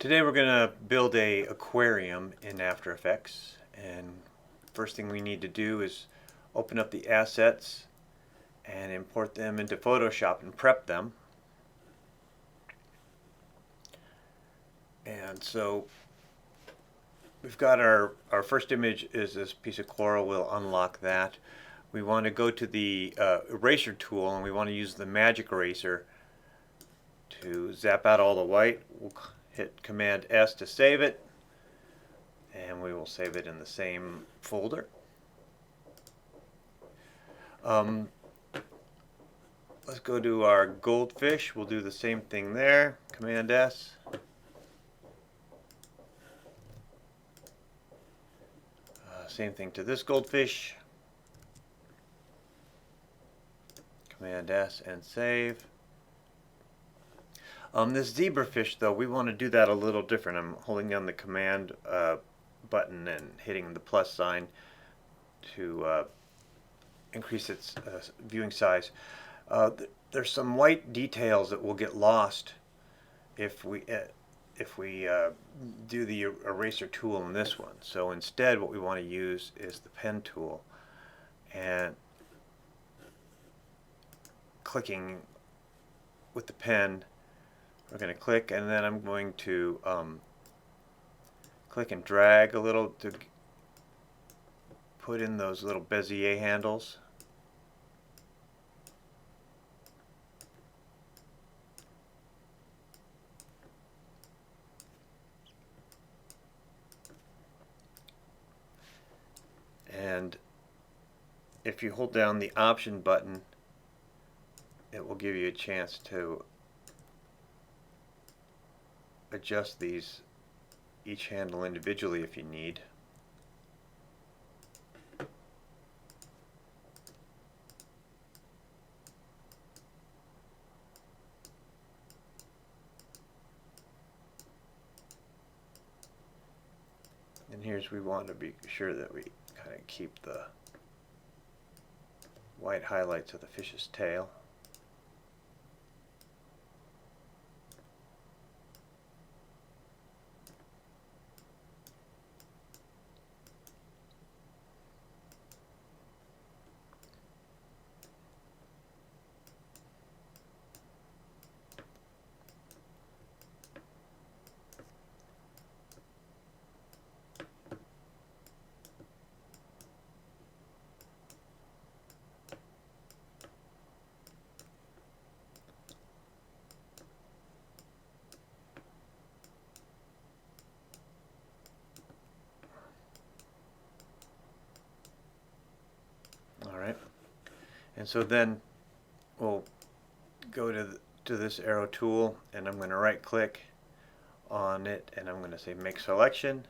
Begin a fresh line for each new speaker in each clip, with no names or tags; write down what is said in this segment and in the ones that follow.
Today we're going to build a aquarium in After Effects, and first thing we need to do is open up the assets and import them into Photoshop and prep them. And so we've got our first image is this piece of coral. We'll unlock that. We want to go to the eraser tool, and we want to use the magic eraser to zap out all the white. We'll hit Command S to save it, and we will save it in the same folder. Let's go to our goldfish. We'll do the same thing there. Command S. Same thing to this goldfish. Command S and save. This zebrafish, though, we want to do that a little different. I'm holding down the command button and hitting the plus sign to increase its viewing size. There's some white details that will get lost if we do the eraser tool in this one. So instead, what we want to use is the pen tool, and clicking with the pen, we're going to click, and then I'm going to click and drag a little to put in those little Bezier handles. And if you hold down the Option button, it will give you a chance to adjust each handle individually if you need. And here's we want to be sure that we kind of keep the white highlights of the fish's tail. Alright, and so then we'll go to this arrow tool, and I'm going to right click on it, and I'm going to say make selection,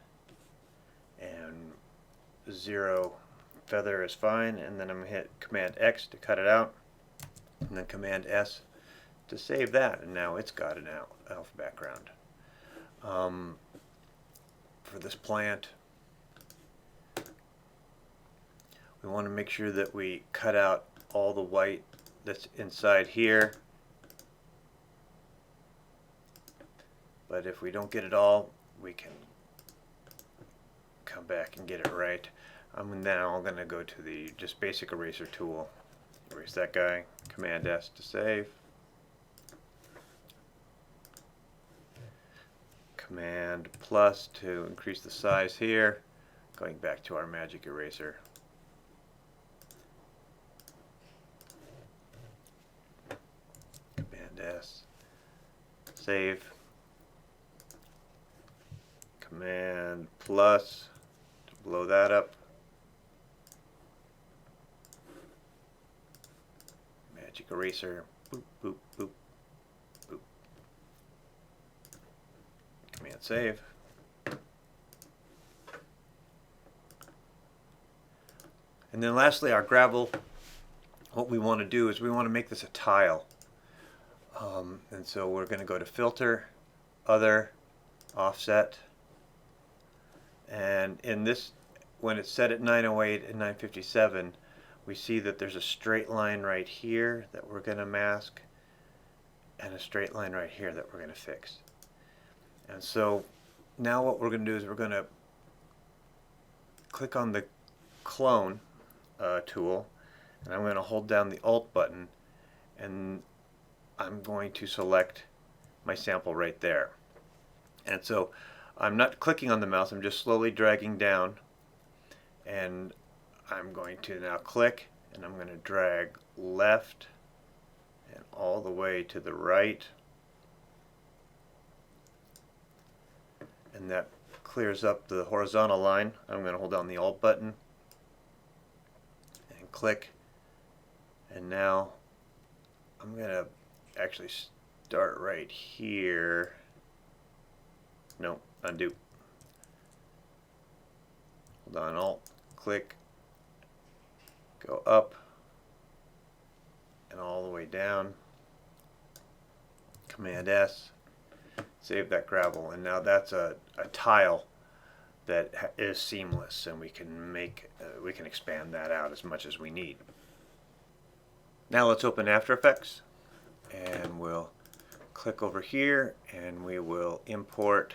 and 0 feather is fine, and then I'm going to hit Command X to cut it out, and then Command S to save that, and now it's got an alpha background. For this plant, we want to make sure that we cut out all the white that's inside here. But if we don't get it all, we can come back and get it right. I'm now going to go to the just basic eraser tool. Erase that guy. Command S to save. Command plus to increase the size here. Going back to our magic eraser. S, save, Command plus to blow that up, magic eraser, boop, boop, boop, boop, Command save. And then lastly, our gravel, what we want to do is we want to make this a tile. And so we're going to go to Filter, Other, Offset, and in this, when it's set at 908 and 957, we see that there's a straight line right here that we're going to mask, and a straight line right here that we're going to fix. And so now what we're going to do is we're going to click on the clone tool, and I'm going to hold down the Alt button, and I'm going to select my sample right there. And so I'm not clicking on the mouse, I'm just slowly dragging down, and I'm going to now click, and I'm going to drag left and all the way to the right, and that clears up the horizontal line. I'm going to hold down the Alt button and click, and now I'm going to actually start right here. No, undo. Hold on, Alt, click, go up and all the way down, Command S, save that gravel, and now that's a tile that is seamless, and we can expand that out as much as we need. Now let's open After Effects, and we'll click over here, and we will import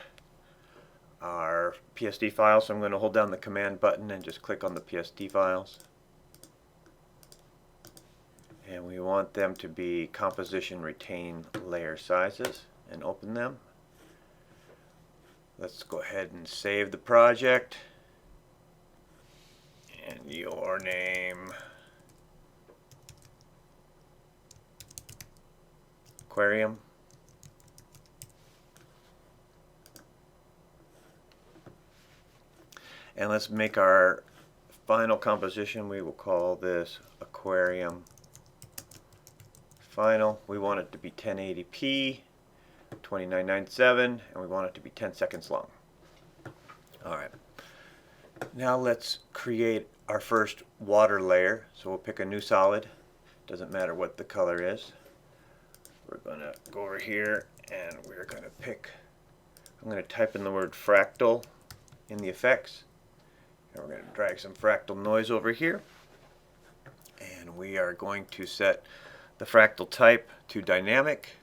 our PSD files. So I'm going to hold down the Command button and just click on the PSD files. And we want them to be composition retain layer sizes, and open them. Let's go ahead and save the project. And your name, Aquarium. And let's make our final composition. We will call this Aquarium Final. We want it to be 1080p, 2997, and we want it to be 10 seconds long. Alright. Now let's create our first water layer. So we'll pick a new solid. Doesn't matter what the color is. We're going to go over here, and we're going to pick, I'm going to type in the word fractal in the effects. And we're going to drag some fractal noise over here, and we are going to set the fractal type to dynamic,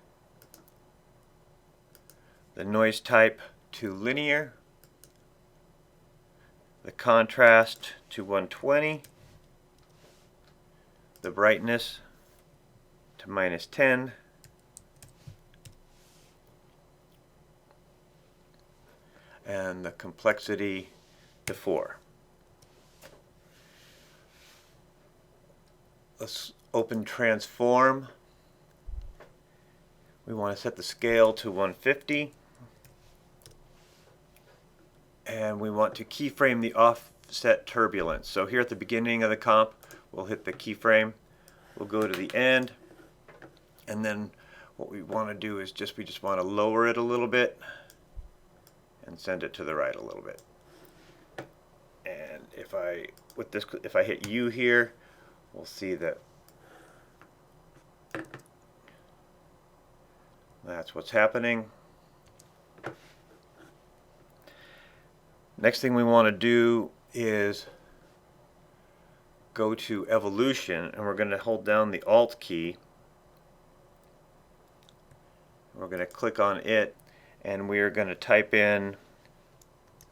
the noise type to linear, the contrast to 120, the brightness to -10, and the complexity to 4. Let's open Transform. We want to set the scale to 150. And we want to keyframe the offset turbulence. So here at the beginning of the comp, we'll hit the keyframe. We'll go to the end. And then what we want to do is we just want to lower it a little bit and send it to the right a little bit. And if I hit U here, we'll see that that's what's happening. Next thing we want to do is go to Evolution, and we're going to hold down the Alt key. We're going to click on it, and we are going to type in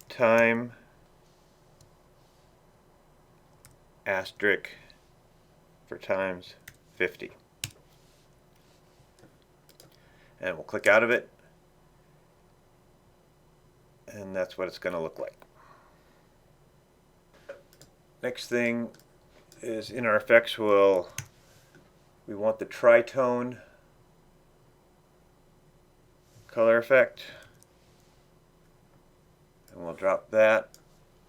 time asterisk for times 50. And we'll click out of it, and that's what it's going to look like. Next thing is in our effects, we want the tritone color effect, and we'll drop that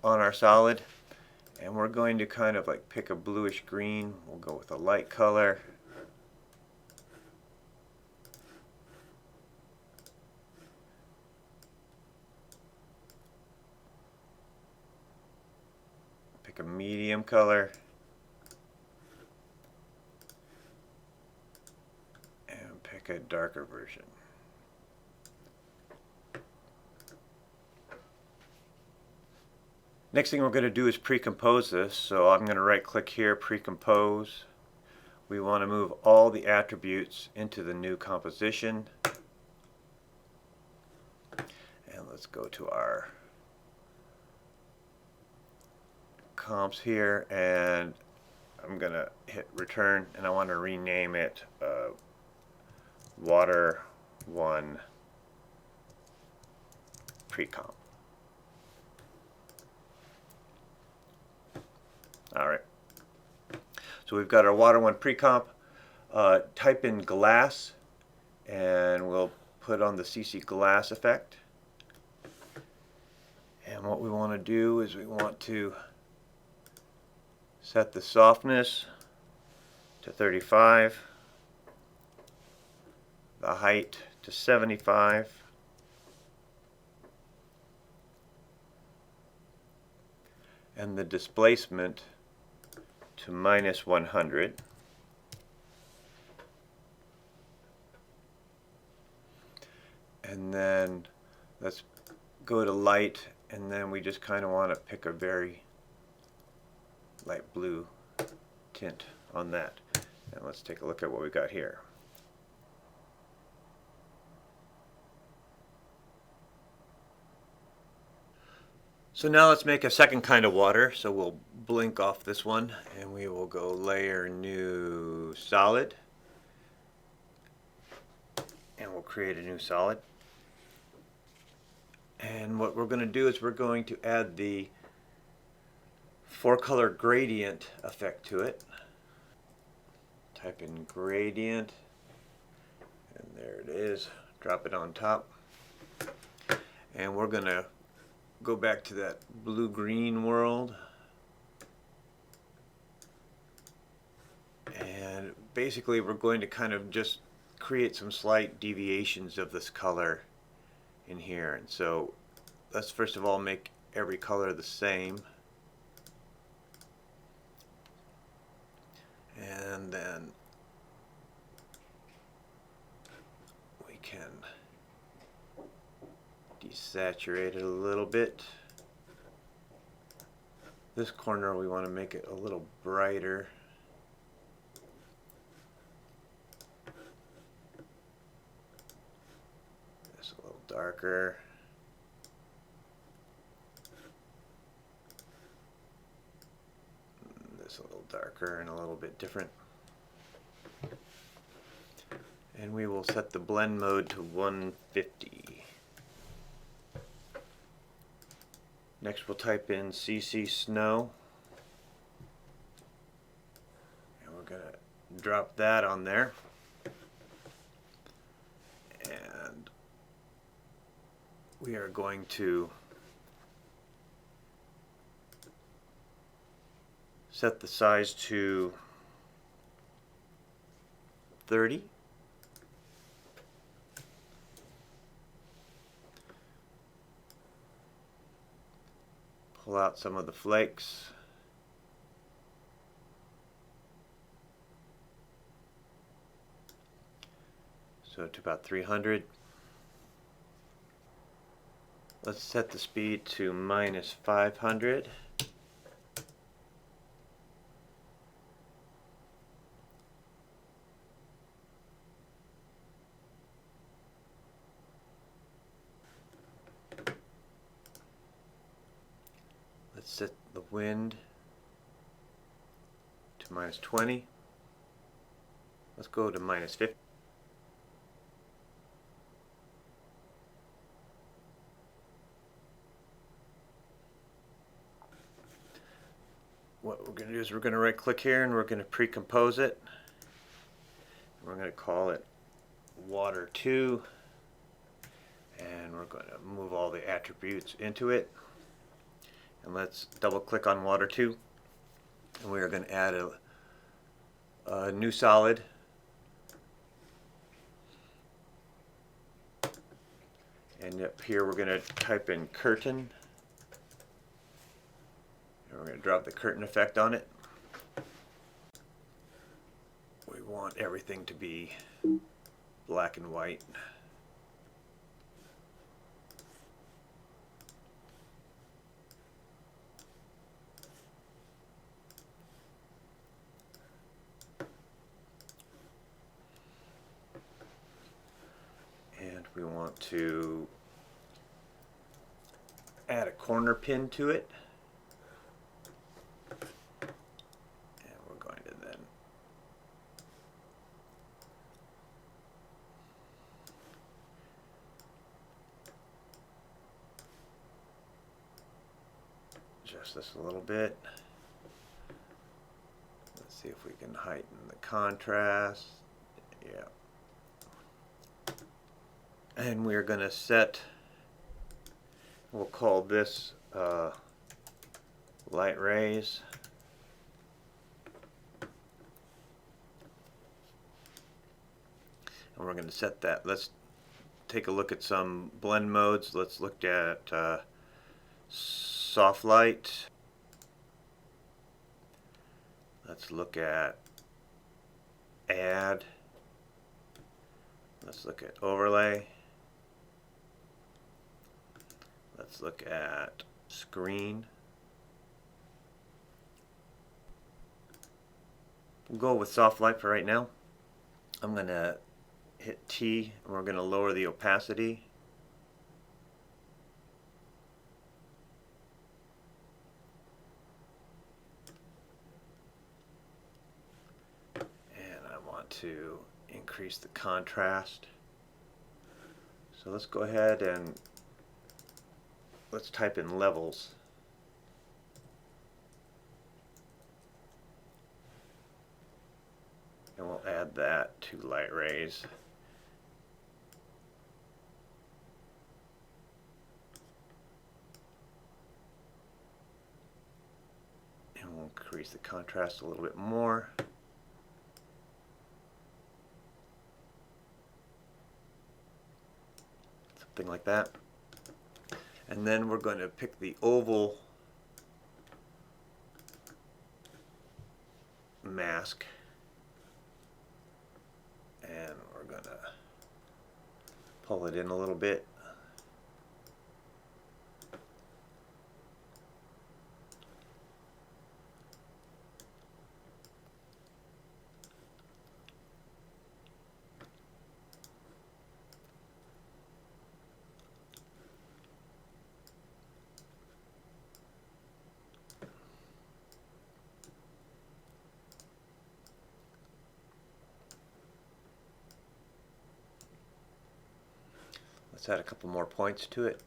on our solid, and we're going to kind of like pick a bluish green. We'll go with a light color. Pick a medium color, and pick a darker version. Next thing we're going to do is pre-compose this. So I'm going to right click here, pre-compose. We want to move all the attributes into the new composition. let's go to our comps here, and I'm gonna hit return, and I want to rename it Water 1 Pre-Comp. Alright, so we've got our Water 1 Pre-Comp. Type in glass, and we'll put on the CC glass effect. And what we want to do is we want to set the softness to 35, the height to 75, and the displacement to -100. And then let's go to light, and then we just kind of want to pick a very light blue tint on that. And let's take a look at what we got here. So now let's make a second kind of water. So we'll blink off this one, and we will go layer new solid, and we'll create a new solid. And what we're going to do is we're going to add the 4-color gradient effect to it. Type in gradient, and there it is. Drop it on top. And we're going to go back to that blue-green world. And basically we're going to kind of just create some slight deviations of this color in here. And so let's first of all make every color the same. And then we can desaturate it a little bit. This corner we want to make it a little brighter. This a little darker. This a little darker and a little bit different. And we will set the blend mode to 150. Next we'll type in CC Snow, and we're going to drop that on there. And we are going to set the size to 30. Pull out some of the flakes. So to about 300. Let's set the speed to -500. Let's set the wind to -20. Let's go to -50. What we're going to do is we're going to right click here and we're going to pre-compose it. We're going to call it Water 2, and we're going to move all the attributes into it. And let's double click on Water 2, and we are going to add a new solid. And up here we're going to type in curtain. And we're going to drop the curtain effect on it. We want everything to be black and white. And we want to add a corner pin to it. And we're going to then adjust this a little bit. Let's see if we can heighten the contrast. Yeah. And we're going to set, we'll call this light rays. And we're going to set that. Let's take a look at some blend modes. Let's look at soft light. Let's look at add. Let's look at overlay. Let's look at screen. We'll go with soft light for right now. I'm going to hit T and we're going to lower the opacity. And I want to increase the contrast. So let's go ahead and let's type in levels. And we'll add that to light rays. And we'll increase the contrast a little bit more. Something like that. And then we're going to pick the oval mask. And we're going to pull it in a little bit. Let's add a couple more points to it.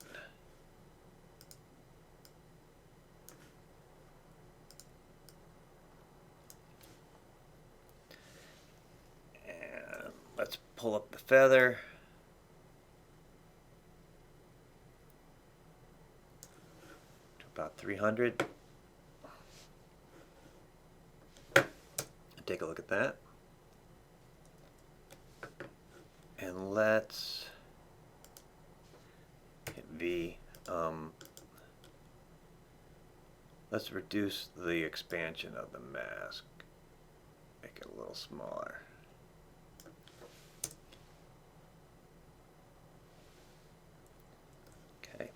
And let's pull up the feather. To about 300. Take a look at that. And let's V. Let's reduce the expansion of the mask. Make it a little smaller. Okay.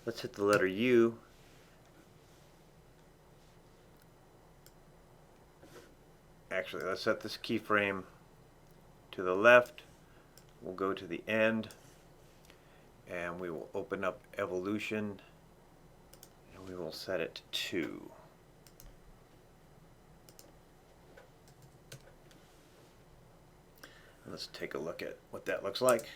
Let's hit the letter U. Actually, let's set this keyframe to the left. We'll go to the end. And we will open up evolution and we will set it to 2. Let's take a look at what that looks like.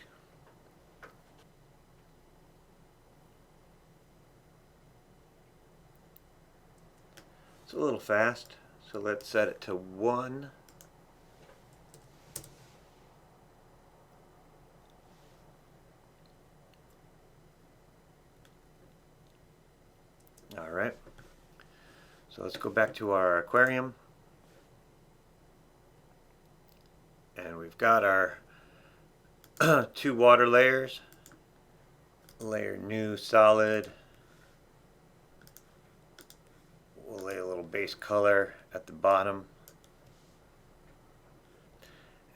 It's a little fast, so let's set it to 1. Alright, so let's go back to our aquarium, and we've got our 2 water layers. Layer new solid. We'll lay a little base color at the bottom,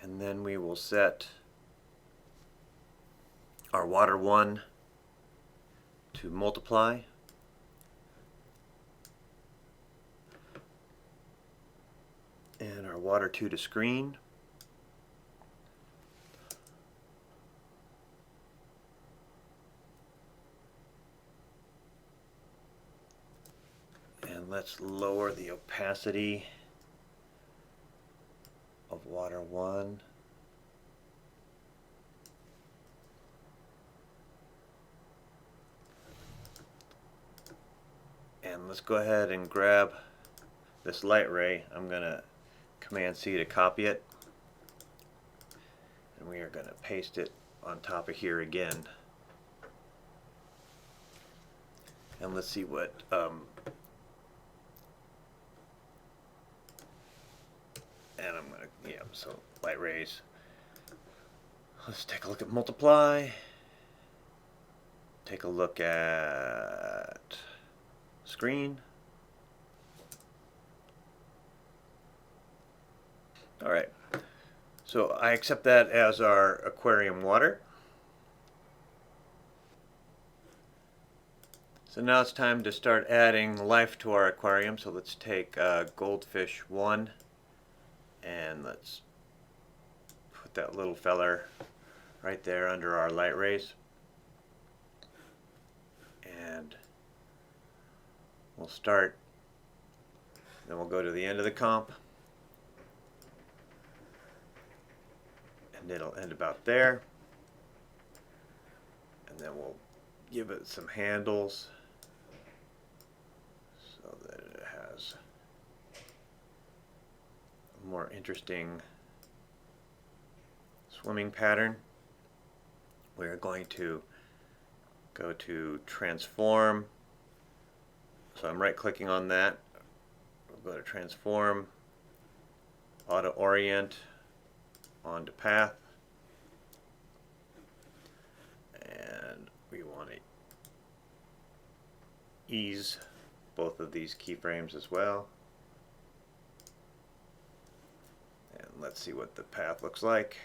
and then we will set our water 1 to multiply. And our water 2 to screen. let's lower the opacity of water 1. And let's go ahead and grab this light ray. I'm going to Command C to copy it. And we are going to paste it on top of here again. And let's see what and I'm going to, so light rays. Let's take a look at multiply. Take a look at screen. Alright, so I accept that as our aquarium water. So now it's time to start adding life to our aquarium. So let's take goldfish 1 and let's put that little feller right there under our light rays. And we'll start, then we'll go to the end of the comp, and it'll end about there, and then we'll give it some handles so that it has a more interesting swimming pattern. We're going to go to transform. So I'm right clicking on that. We'll go to transform, auto orient onto path, and we want to ease both of these keyframes as well. And let's see what the path looks like.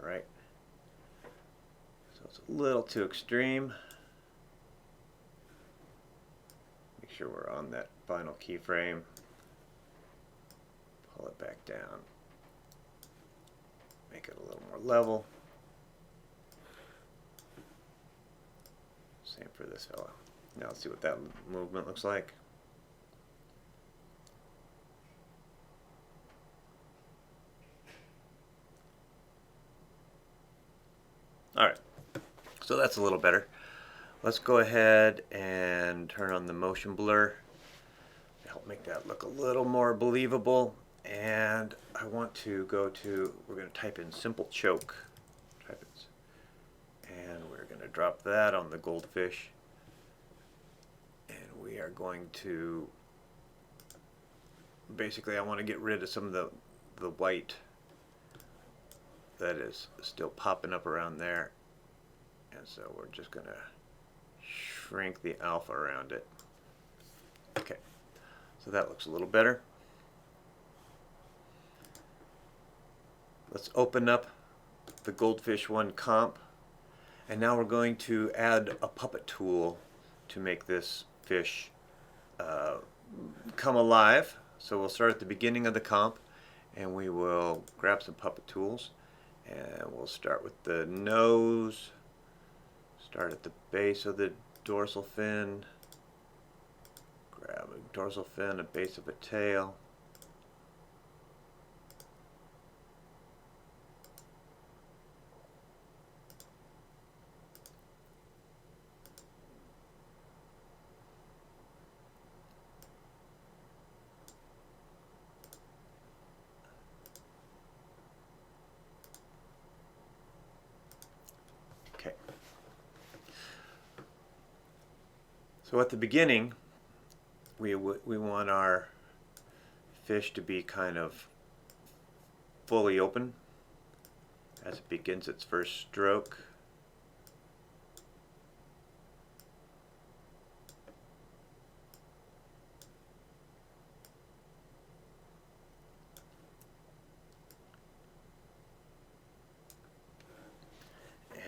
Alright, so it's a little too extreme. Make sure we're on that final keyframe. Pull it back down. Make it a little more level. Same for this fella. Now let's see what that movement looks like. Alright, so that's a little better. Let's go ahead and turn on the motion blur to help make that look a little more believable. And I want to go to, we're going to type in simple choke. Type it. And we're going to drop that on the goldfish. And we are going to, basically I want to get rid of some of the white that is still popping up around there, and so we're just going to shrink the alpha around it. Okay, so that looks a little better. Let's open up the Goldfish 1 comp, and now we're going to add a puppet tool to make this fish come alive. So we'll start at the beginning of the comp, and we will grab some puppet tools. And we'll start with the nose, start at the base of the dorsal fin, grab a dorsal fin, a base of a tail, okay. So at the beginning, we want our fish to be kind of fully open as it begins its first stroke.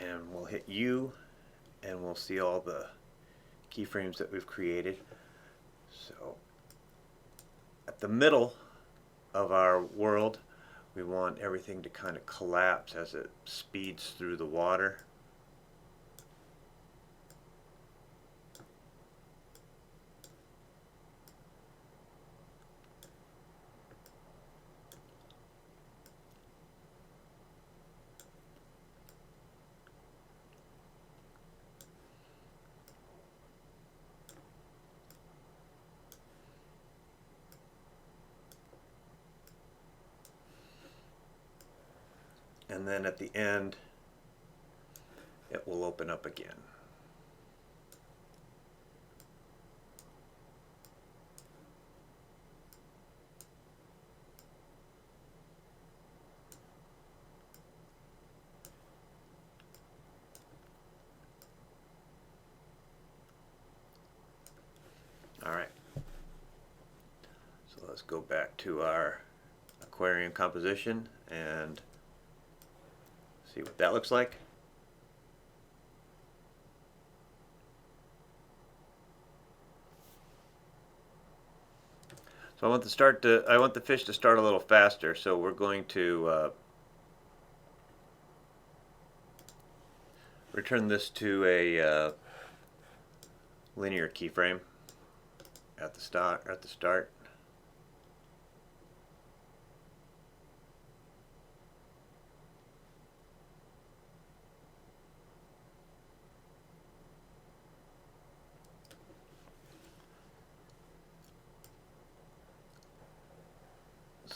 And we'll hit U, and we'll see all the keyframes that we've created. So at the middle of our world. We want everything to kind of collapse as it speeds through the water. And then at the end, it will open up again. All right. So let's go back to our aquarium composition and see what that looks like. So I want the fish to start a little faster, so we're going to return this to a linear keyframe at the start.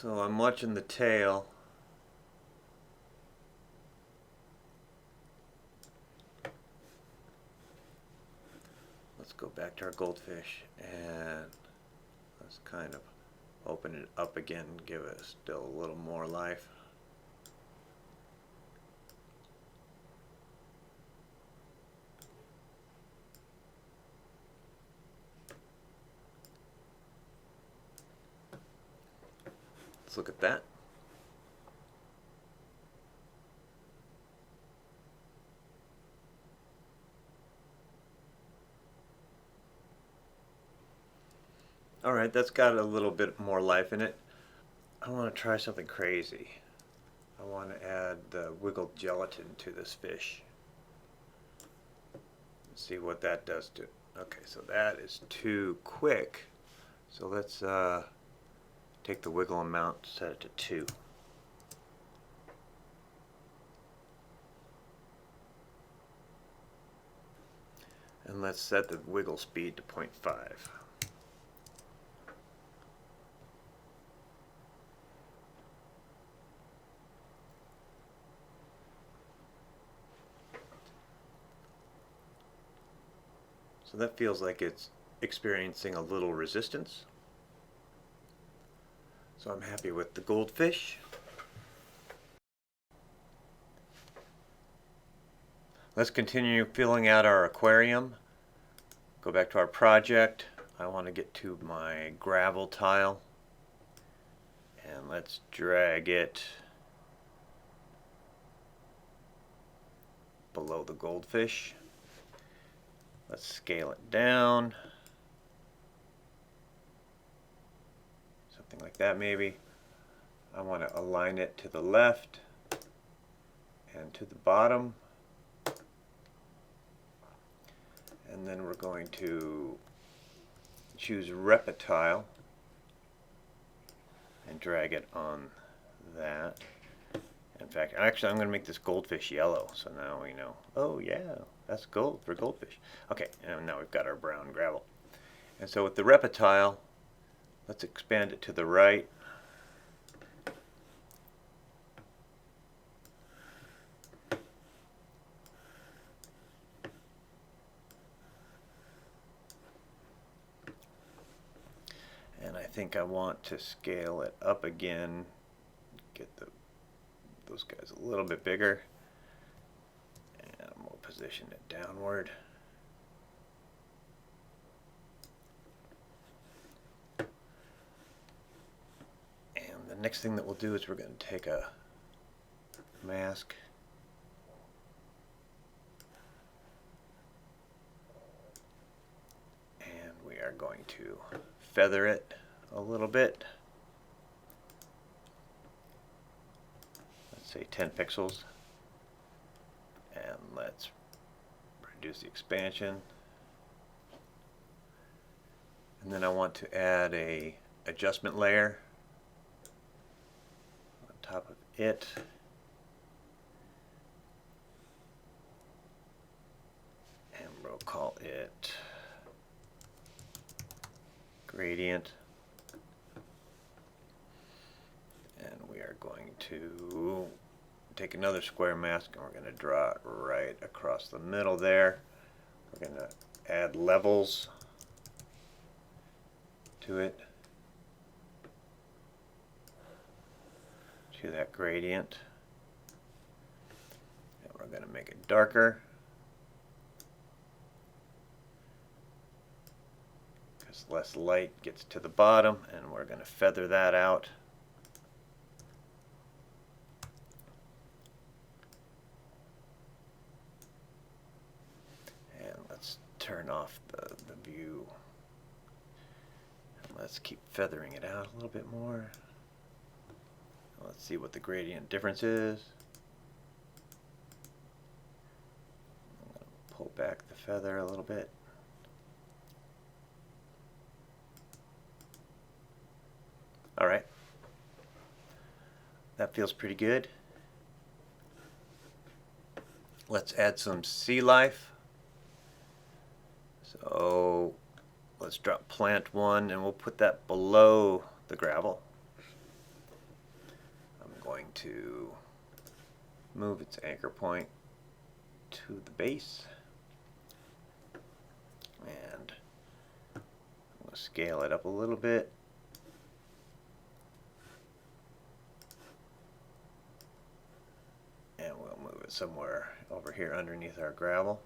So I'm watching the tail. Let's go back to our goldfish and let's kind of open it up again and give it still a little more life. Let's look at that. Alright, that's got a little bit more life in it. I want to try something crazy. I want to add the wiggled gelatin to this fish. Let's see what that does to it. Okay, so that is too quick. So let's take the wiggle amount, set it to 2. And let's set the wiggle speed to 0.5. So that feels like it's experiencing a little resistance. So I'm happy with the goldfish. Let's continue filling out our aquarium. Go back to our project. I want to get to my gravel tile. And let's drag it below the goldfish. Let's scale it down. Something like that maybe. I want to align it to the left and to the bottom. And then we're going to choose Reptile and drag it on that. In fact, actually I'm going to make this goldfish yellow, so now we know, oh yeah, that's gold for goldfish. Okay, and now we've got our brown gravel. And so with the Reptile, let's expand it to the right. And I think I want to scale it up again, get those guys a little bit bigger, and we'll position it downward. And the next thing that we'll do is we're going to take a mask and we are going to feather it a little bit. say 10 pixels. And let's reduce the expansion. And then I want to add a adjustment layer on top of it. And we'll call it gradient. And we are going to take another square mask and we're going to draw it right across the middle there. We're going to add levels to it, to that gradient. And we're going to make it darker because less light gets to the bottom, and we're going to feather that out. And let's turn off the view. Let's keep feathering it out a little bit more. Let's see what the gradient difference is. I'm going to pull back the feather a little bit. Alright. That feels pretty good. Let's add some sea life. So let's drop plant 1 and we'll put that below the gravel. I'm going to move its anchor point to the base. And I'm going to scale it up a little bit. And we'll move it somewhere over here underneath our gravel.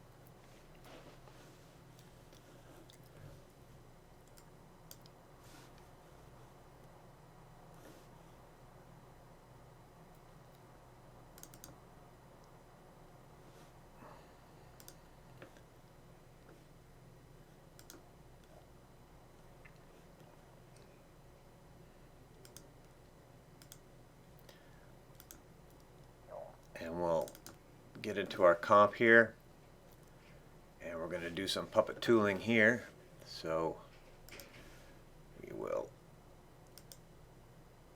And we'll get into our comp here, and we're going to do some puppet tooling here. So we will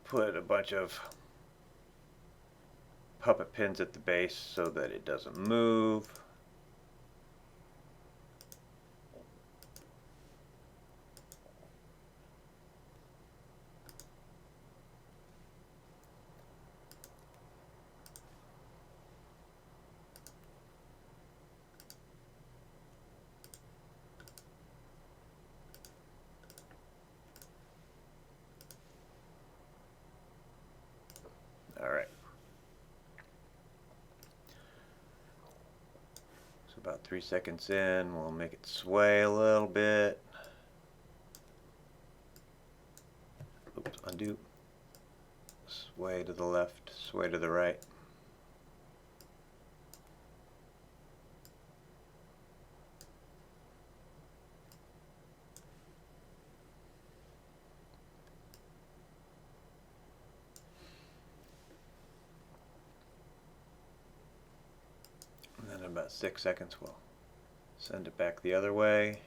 put a bunch of puppet pins at the base so that it doesn't move. Alright. So about 3 seconds in, we'll make it sway a little bit. Oops, undo. Sway to the left, sway to the right. In about 6 seconds we'll send it back the other way.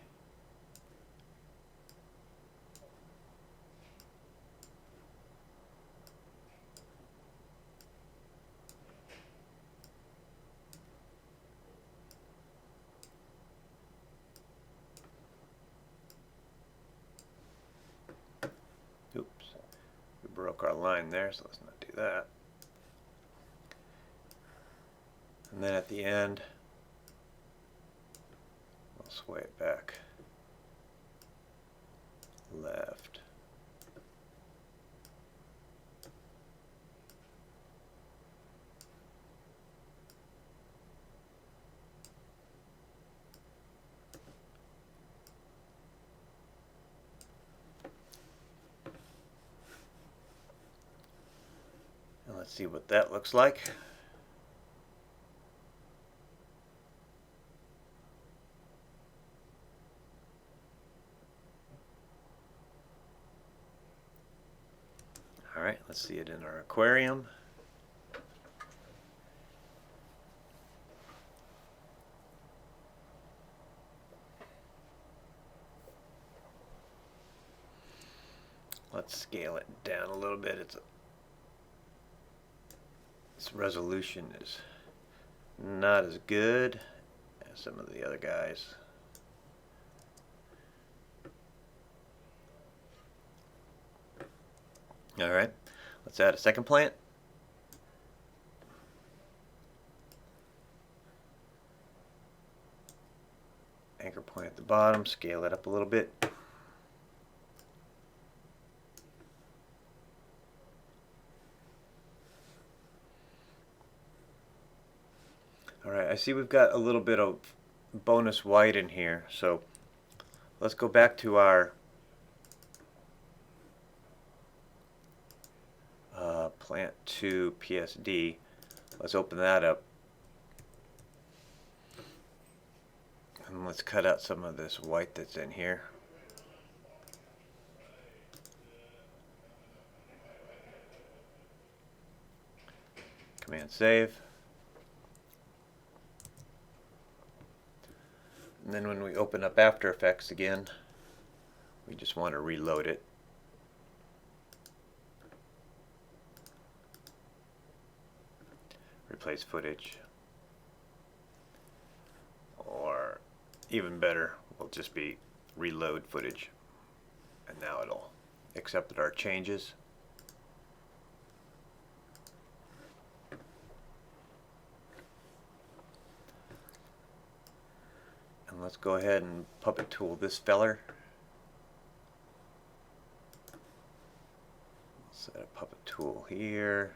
Oops, we broke our line there, so let's not do that. And then at the end, we'll sway it back left. And let's see what that looks like. Alright, let's see it in our aquarium. Let's scale it down a little bit. Its resolution is not as good as some of the other guys. Alright, let's add a second plant. Anchor point at the bottom, scale it up a little bit. Alright, I see we've got a little bit of bonus white in here, so let's go back to our plant 2 PSD. Let's open that up. And let's cut out some of this white that's in here. Command save. And then when we open up After Effects again, we just want to reload it. Replace footage. Or even better, will just be reload footage. And now it'll accept our changes. And let's go ahead and puppet tool this feller. Set a puppet tool here.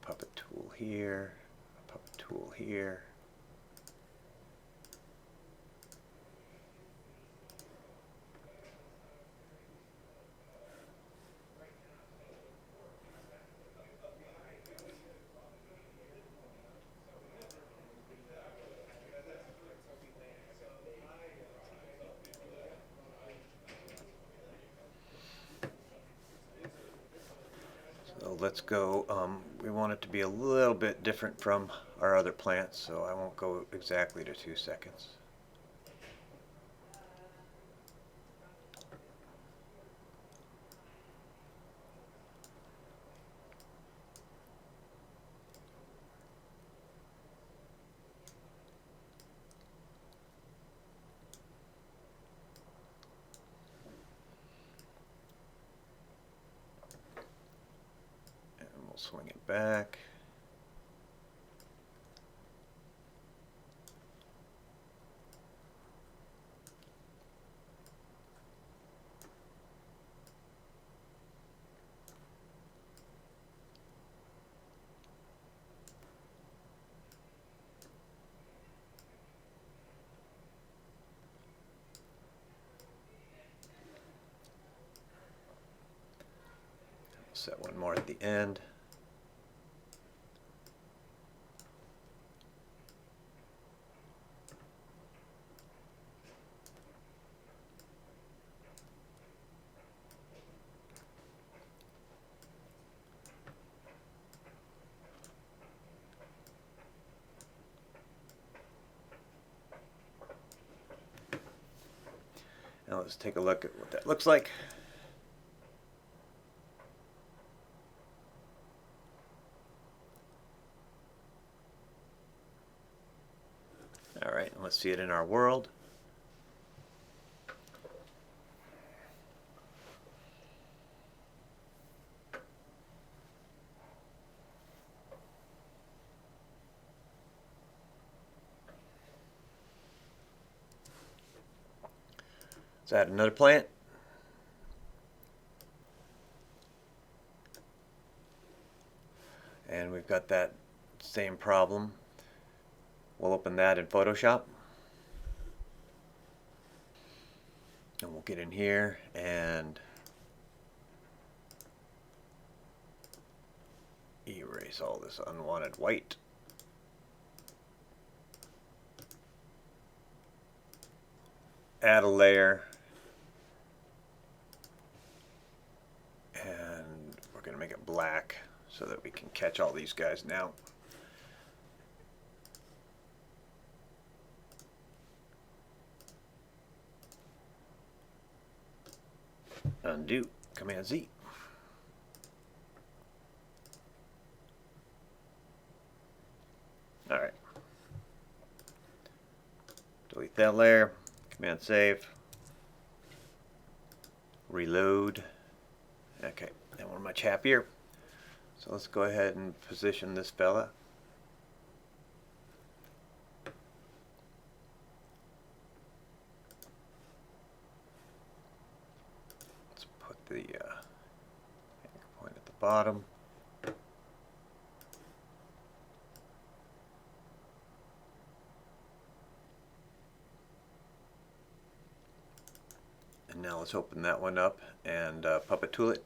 Puppet tool here. A puppet tool here. So let's go, we want it to be a little bit different from our other plants, so I won't go exactly to 2 seconds. Swing it back. Set one more at the end. Now let's take a look at what that looks like. Alright, let's see it in our world. Let's add another plant. And we've got that same problem. We'll open that in Photoshop. And we'll get in here and erase all this unwanted white. Add a layer. And we're going to make it black so that we can catch all these guys now. Undo, Command Z. Alright. Delete that layer, Command Save, reload. Okay, and we're much happier. So let's go ahead and position this fella. Let's put the anchor point at the bottom. And now let's open that one up and puppet tool it.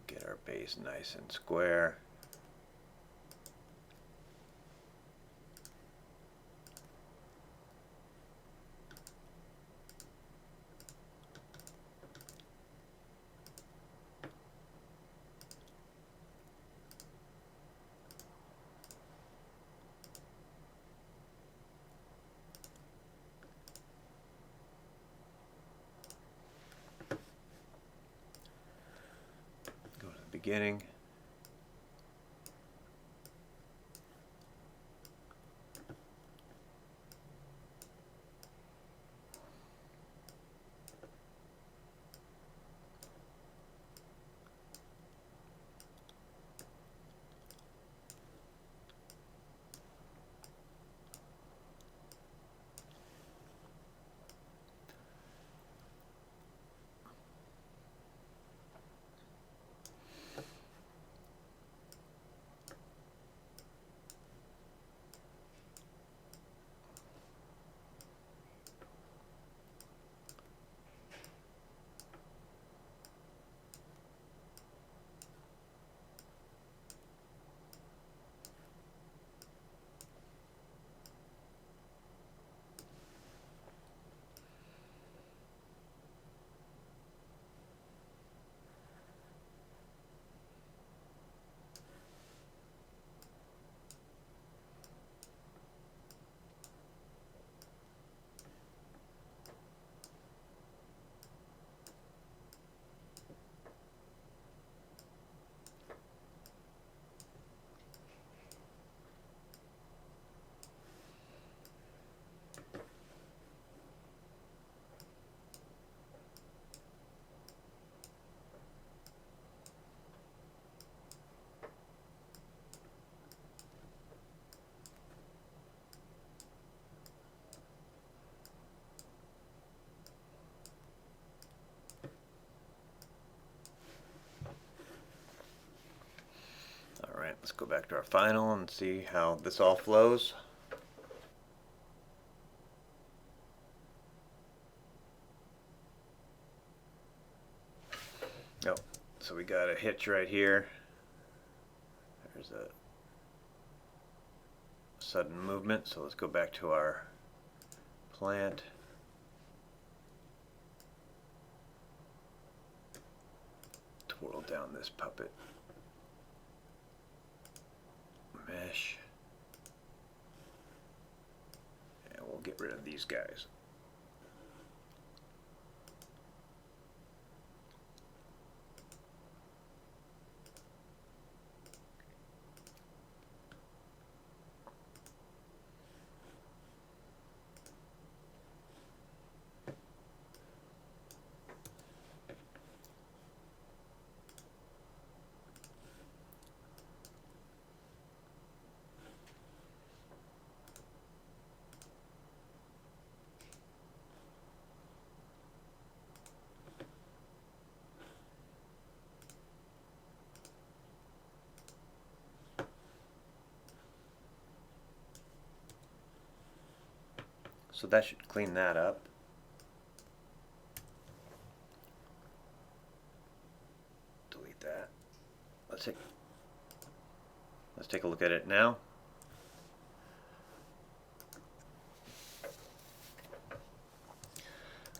Get our base nice and square. Go to the beginning. Alright, let's go back to our final and see how this all flows. Oh, so we got a hitch right here. There's a sudden movement, so let's go back to our plant. Twirl down this puppet mesh, and we'll get rid of these guys. So that should clean that up. Delete that. Let's take a look at it now.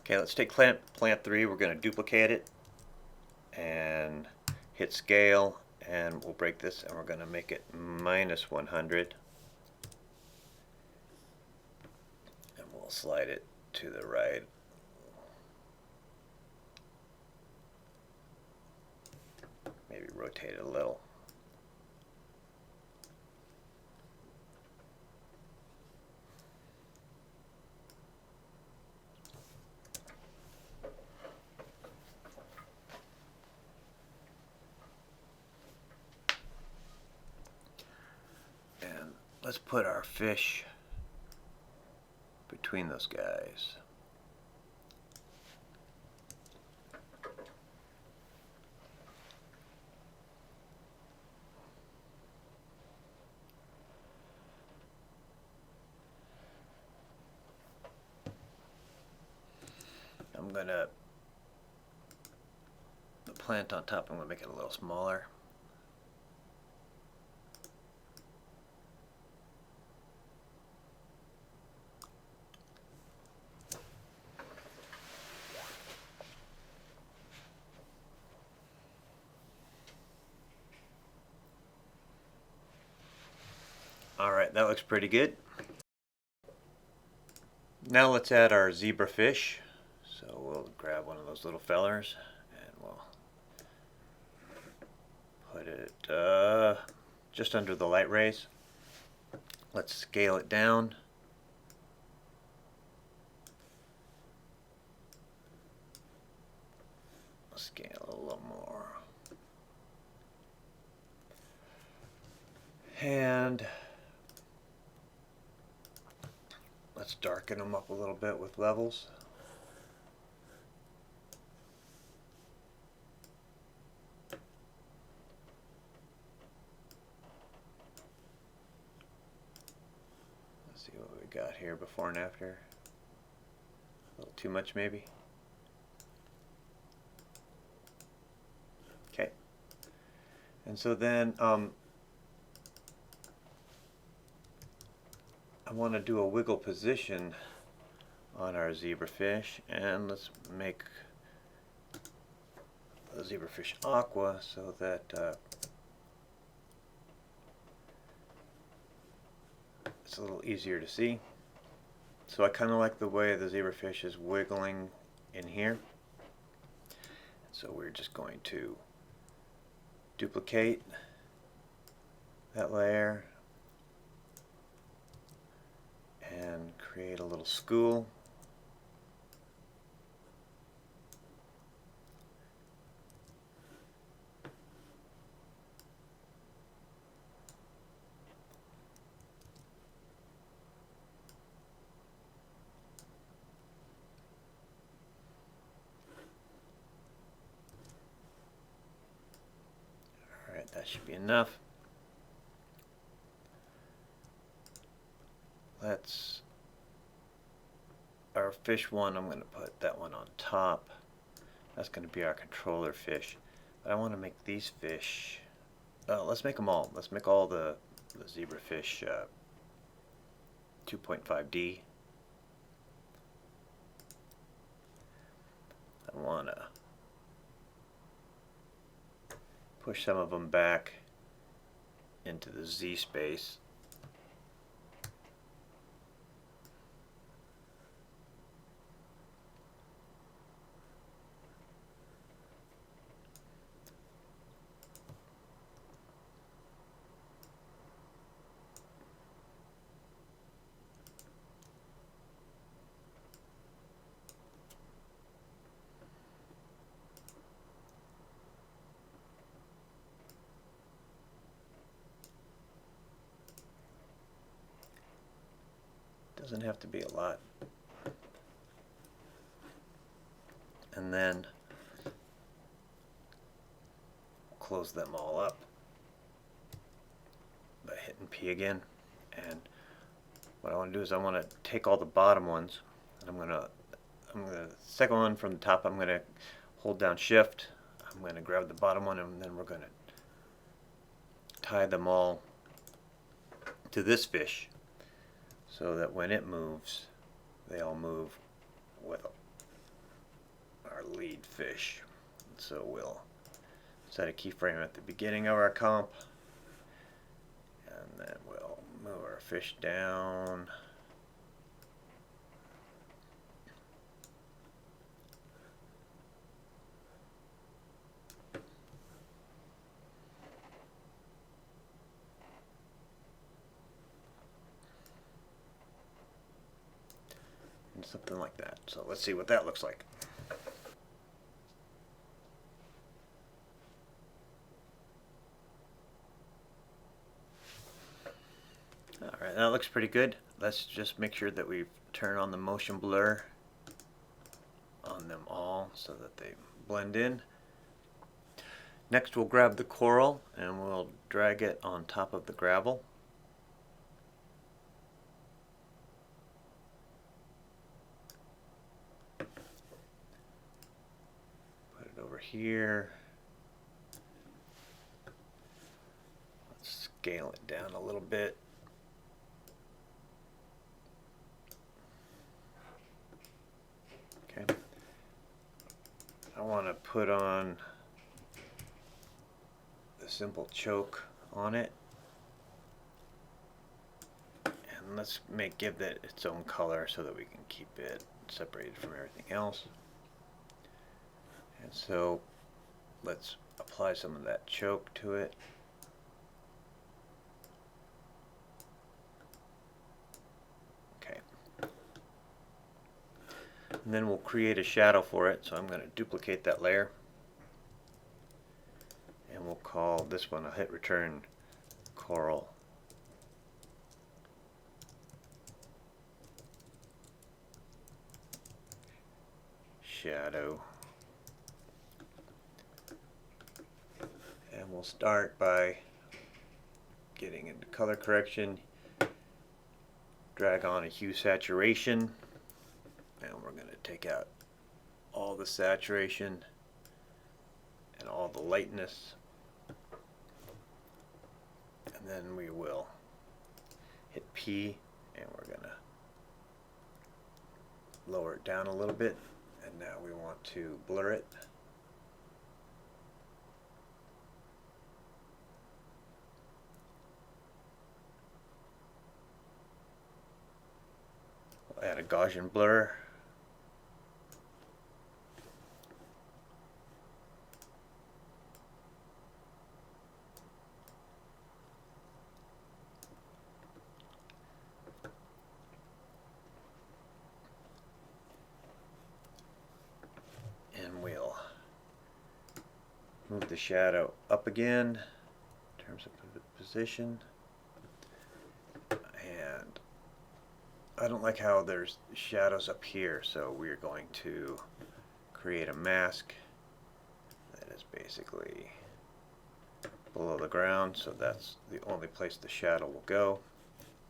Okay, let's take plant 3. We're going to duplicate it and hit scale, and we'll break this, and we're going to make it -100. Slide it to the right. Maybe rotate it a little. And let's put our fish between those guys. I'm gonna, the plant on top, I'm gonna make it a little smaller. Alright, that looks pretty good. Now let's add our zebra fish. So we'll grab one of those little fellers and we'll put it just under the light rays. Let's scale it down. Scale a little more. And let's darken them up a little bit with levels. Let's see what we got here before and after. A little too much maybe. Okay. And so then I want to do a wiggle position on our zebrafish, and let's make the zebrafish aqua so that it's a little easier to see. So I kind of like the way the zebrafish is wiggling in here. So we're just going to duplicate that layer and create a little school. Alright, that should be enough. Let's, our fish one, I'm going to put that one on top. That's going to be our controller fish. But I want to make these fish, let's make them all. Let's make all the zebrafish 2.5D. I want to push some of them back into the Z space. Doesn't have to be a lot. And then close them all up by hitting P again. And what I want to do is I want to take all the bottom ones, and I'm gonna second one from the top. I'm gonna hold down Shift. I'm gonna grab the bottom one, and then we're gonna tie them all to this fish, so that when it moves, they all move with our lead fish. So we'll set a keyframe at the beginning of our comp, and then we'll move our fish down. something like that. So let's see what that looks like. Alright, that looks pretty good. Let's just make sure that we turn on the motion blur on them all so that they blend in. Next we'll grab the coral and we'll drag it on top of the gravel. Put it over here. Let's scale it down a little bit. Okay. I want to put on the simple choke on it, and let's give that its own color so that we can keep it separated from everything else. And so let's apply some of that choke to it. Okay. And then we'll create a shadow for it, so I'm going to duplicate that layer. And we'll call this one, a hit return coral. Shadow. And we'll start by getting into color correction. Drag on a hue saturation. And we're going to take out all the saturation and all the lightness. And then we will hit P and we're going to lower it down a little bit. And now we want to blur it. We'll add a Gaussian blur. Move the shadow up again in terms of the position. And I don't like how there's shadows up here, so we're going to create a mask that is basically below the ground, so that's the only place the shadow will go.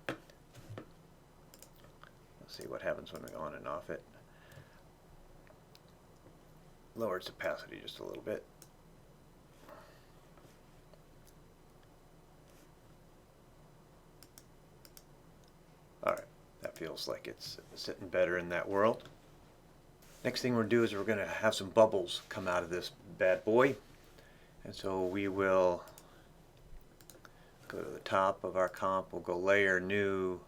Let's see what happens when we on and off it. Lower its opacity just a little bit. Alright, that feels like it's sitting better in that world. Next thing we'll do is we're going to have some bubbles come out of this bad boy. And so we will go to the top of our comp, we'll go layer, new,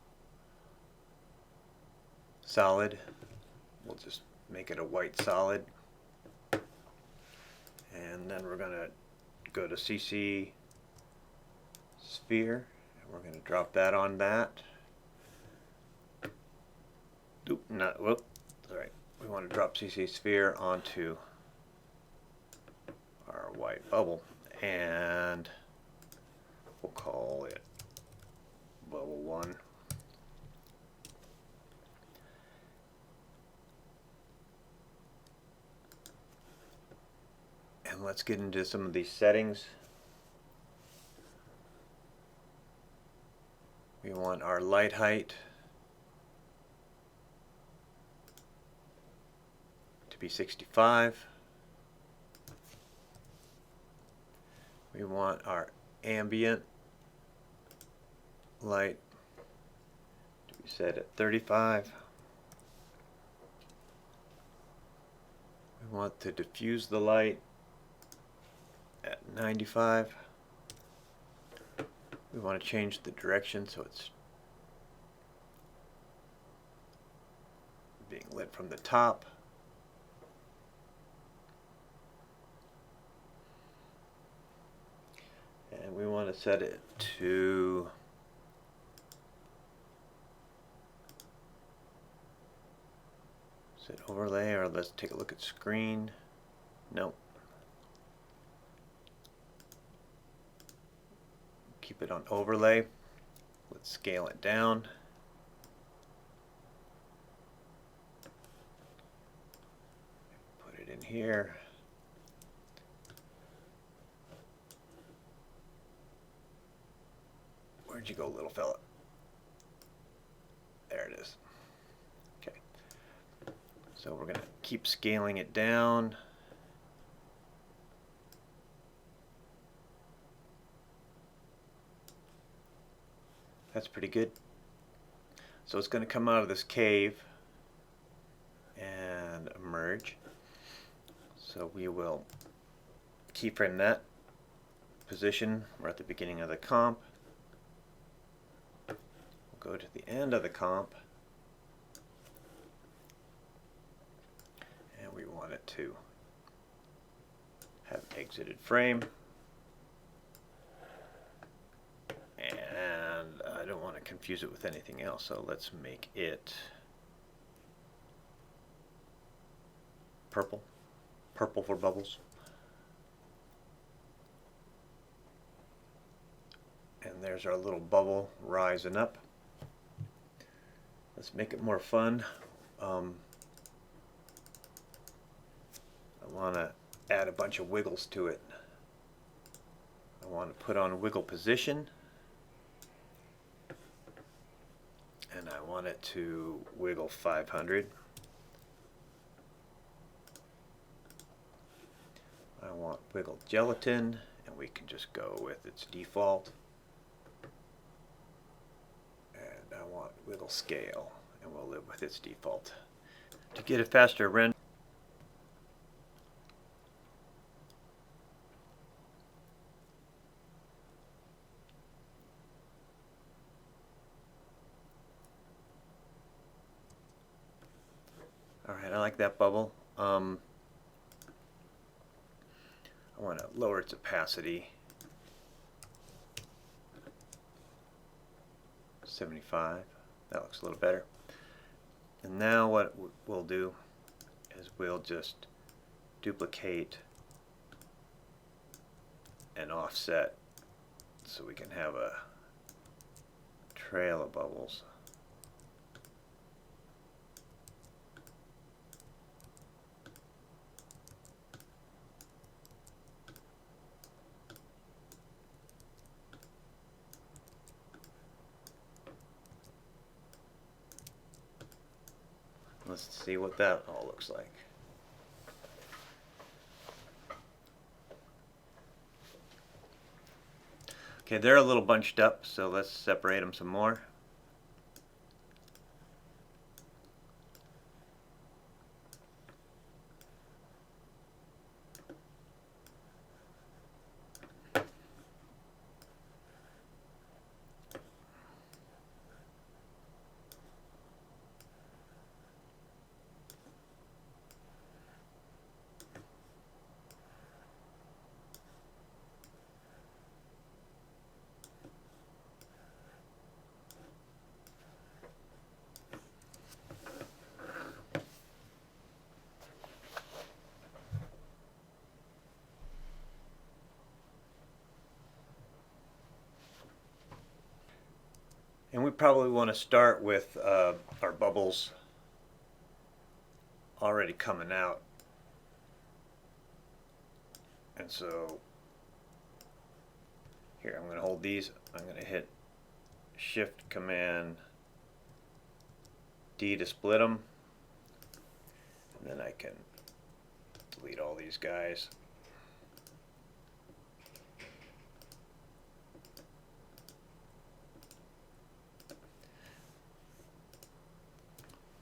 solid. We'll just make it a white solid. And then we're going to go to CC sphere, and we're going to drop that on that. Oop, not, whoop, sorry. We want to drop CC sphere onto our white bubble, and we'll call it bubble 1. And let's get into some of these settings. We want our light height to be 65. We want our ambient light to be set at 35. We want to diffuse the light at 95. We want to change the direction so it's being lit from the top. And we want to set it to Is it overlay, or let's take a look at screen? Nope. Keep it on overlay. Let's scale it down. Put it in here. Where'd you go, little fella? There it is. Okay. So we're going to keep scaling it down. That's pretty good. So it's going to come out of this cave and emerge. So we will keyframe that position. We're at the beginning of the comp. We'll go to the end of the comp. And we want it to have exited frame. And I don't want to confuse it with anything else, so let's make it purple. Purple for bubbles. And there's our little bubble rising up. Let's make it more fun. I want to add a bunch of wiggles to it. I want to put on wiggle position. And I want it to wiggle 500. I want wiggle gelatin, and we can just go with its default. And I want wiggle scale, and we'll live with its default. To get a faster render, alright, I like that bubble. I want to lower its opacity. 75. That looks a little better. And now what we'll do is we'll just duplicate and offset so we can have a trail of bubbles. Let's see what that all looks like. Okay, they're a little bunched up, so let's separate them some more. And we probably want to start with our bubbles already coming out. And so here, I'm going to hold these. I'm going to hit Shift Command D to split them. And then I can delete all these guys.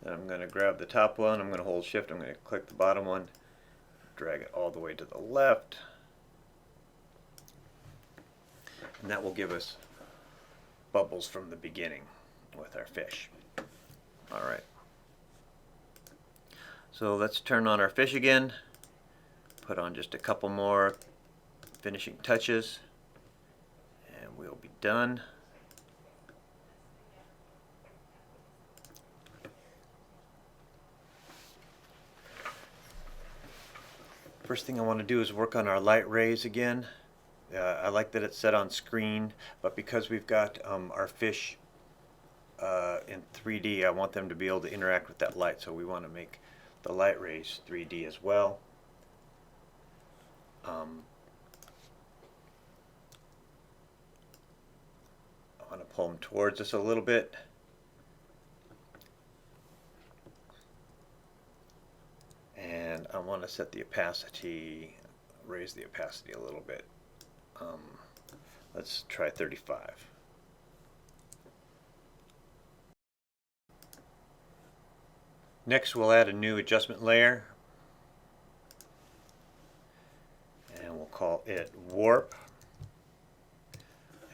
Then I'm going to grab the top one, I'm going to hold Shift, I'm going to click the bottom one, drag it all the way to the left, and that will give us bubbles from the beginning with our fish. Alright, so let's turn on our fish again, put on just a couple more finishing touches, and we'll be done. First thing I want to do is work on our light rays again. I like that it's set on screen, but because we've got our fish in 3D, I want them to be able to interact with that light, so we want to make the light rays 3D as well. I want to pull them towards us a little bit. And I want to set the opacity, raise the opacity a little bit. Let's try 35. Next we'll add a new adjustment layer. And we'll call it warp.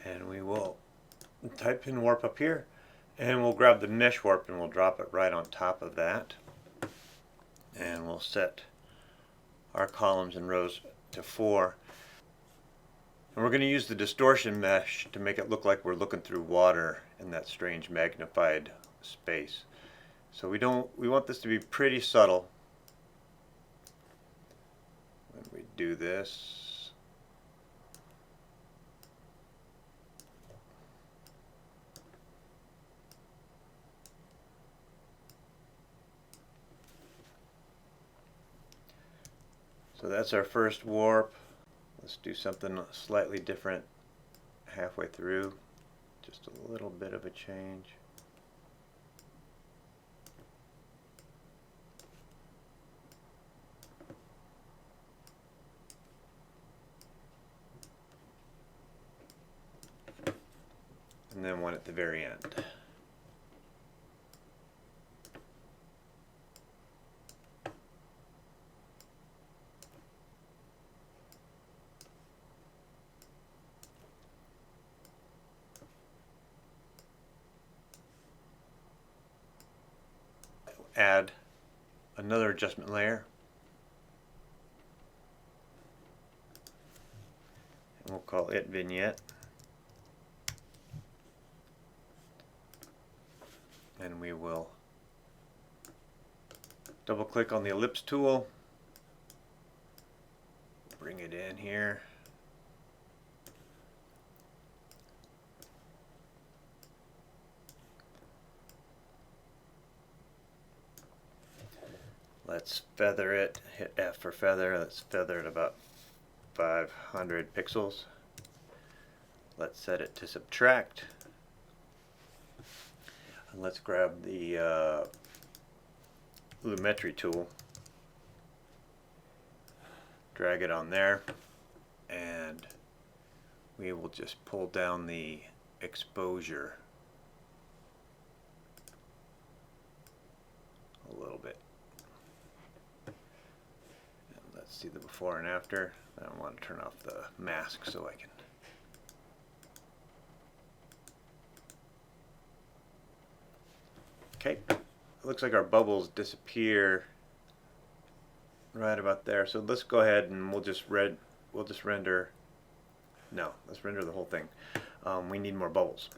And we will type in warp up here. And we'll grab the mesh warp and we'll drop it right on top of that. And we'll set our columns and rows to 4. And we're going to use the distortion mesh to make it look like we're looking through water in that strange magnified space. So we want this to be pretty subtle when we do this. So that's our first warp. Let's do something slightly different halfway through. Just a little bit of a change. And then one at the very end. Add another adjustment layer, and we'll call it vignette, and we will double click on the ellipse tool, bring it in here, let's feather it, hit F for feather. Let's feather it about 500 pixels. Let's set it to subtract. And let's grab the lumetri tool, drag it on there, and we will just pull down the exposure a little bit. Let's see the before and after. I want to turn off the mask so I can. Okay, it looks like our bubbles disappear right about there. So let's go ahead and we'll just render. No, let's render the whole thing. We need more bubbles.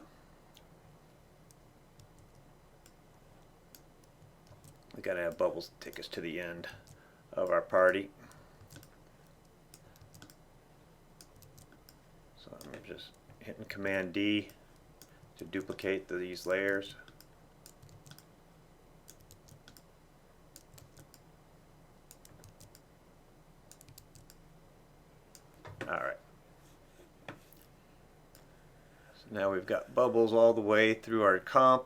We gotta have bubbles to take us to the end of our party. So I'm just hitting Command D to duplicate these layers. Alright. So now we've got bubbles all the way through our comp.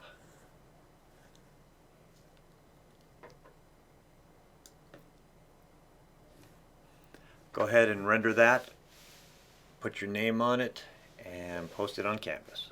Go ahead and render that, put your name on it, and post it on Canvas.